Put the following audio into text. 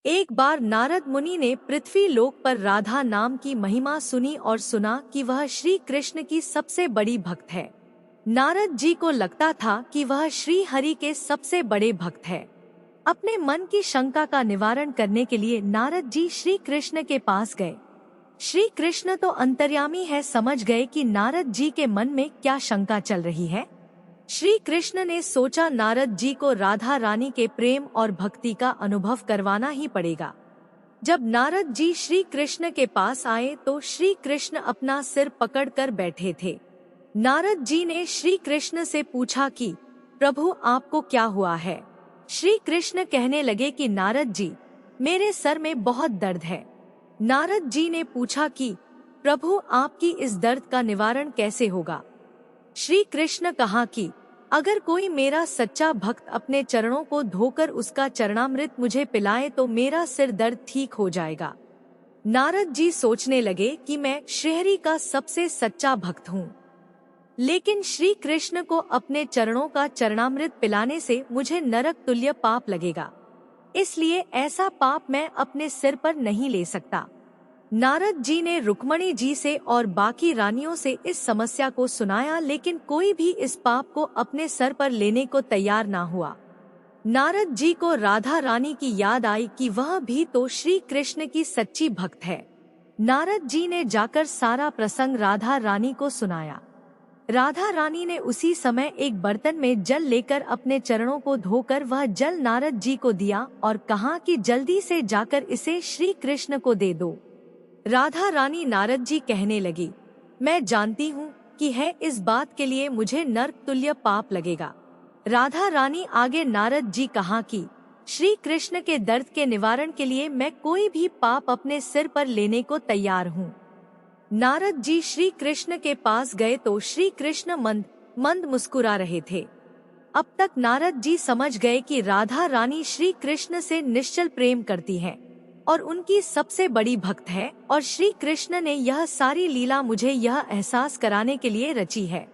एक बार नारद मुनि ने पृथ्वी लोक पर राधा नाम की महिमा सुनी और सुना कि वह श्री कृष्ण की सबसे बड़ी भक्त है। नारद जी को लगता था कि वह श्री हरि के सबसे बड़े भक्त है। अपने मन की शंका का निवारण करने के लिए नारद जी श्री कृष्ण के पास गए। श्री कृष्ण तो अंतर्यामी है, समझ गए कि नारद जी के मन में क्या शंका चल रही है। श्री कृष्ण ने सोचा नारद जी को राधा रानी के प्रेम और भक्ति का अनुभव करवाना ही पड़ेगा। जब नारद जी श्री कृष्ण के पास आए तो श्री कृष्ण अपना सिर पकड़कर बैठे थे। नारद जी ने श्री कृष्ण से पूछा कि प्रभु आपको क्या हुआ है। श्री कृष्ण कहने लगे कि नारद जी, मेरे सर में बहुत दर्द है। नारद जी ने पूछा कि प्रभु आपकी इस दर्द का निवारण कैसे होगा। श्री कृष्ण कहा कि अगर कोई मेरा सच्चा भक्त अपने चरणों को धोकर उसका चरणामृत मुझे पिलाए तो मेरा सिर दर्द ठीक हो जाएगा। नारद जी सोचने लगे कि मैं श्रीहरि का सबसे सच्चा भक्त हूँ, लेकिन श्री कृष्ण को अपने चरणों का चरणामृत पिलाने से मुझे नरक तुल्य पाप लगेगा, इसलिए ऐसा पाप मैं अपने सिर पर नहीं ले सकता। नारद जी ने रुक्मणी जी से और बाकी रानियों से इस समस्या को सुनाया, लेकिन कोई भी इस पाप को अपने सर पर लेने को तैयार ना हुआ। नारद जी को राधा रानी की याद आई कि वह भी तो श्री कृष्ण की सच्ची भक्त है। नारद जी ने जाकर सारा प्रसंग राधा रानी को सुनाया। राधा रानी ने उसी समय एक बर्तन में जल लेकर अपने चरणों को धोकर वह जल नारद जी को दिया और कहा कि जल्दी से जाकर इसे श्री कृष्ण को दे दो। राधा रानी नारद जी कहने लगी, मैं जानती हूँ कि है इस बात के लिए मुझे नरक तुल्य पाप लगेगा। राधा रानी आगे नारद जी कहा कि श्री कृष्ण के दर्द के निवारण के लिए मैं कोई भी पाप अपने सिर पर लेने को तैयार हूँ। नारद जी श्री कृष्ण के पास गए तो श्री कृष्ण मंद मंद मुस्कुरा रहे थे। अब तक नारद जी समझ गए कि राधा रानी श्री कृष्ण से निश्चल प्रेम करती है और उनकी सबसे बड़ी भक्त है, और श्री कृष्ण ने यह सारी लीला मुझे यह एहसास कराने के लिए रची है।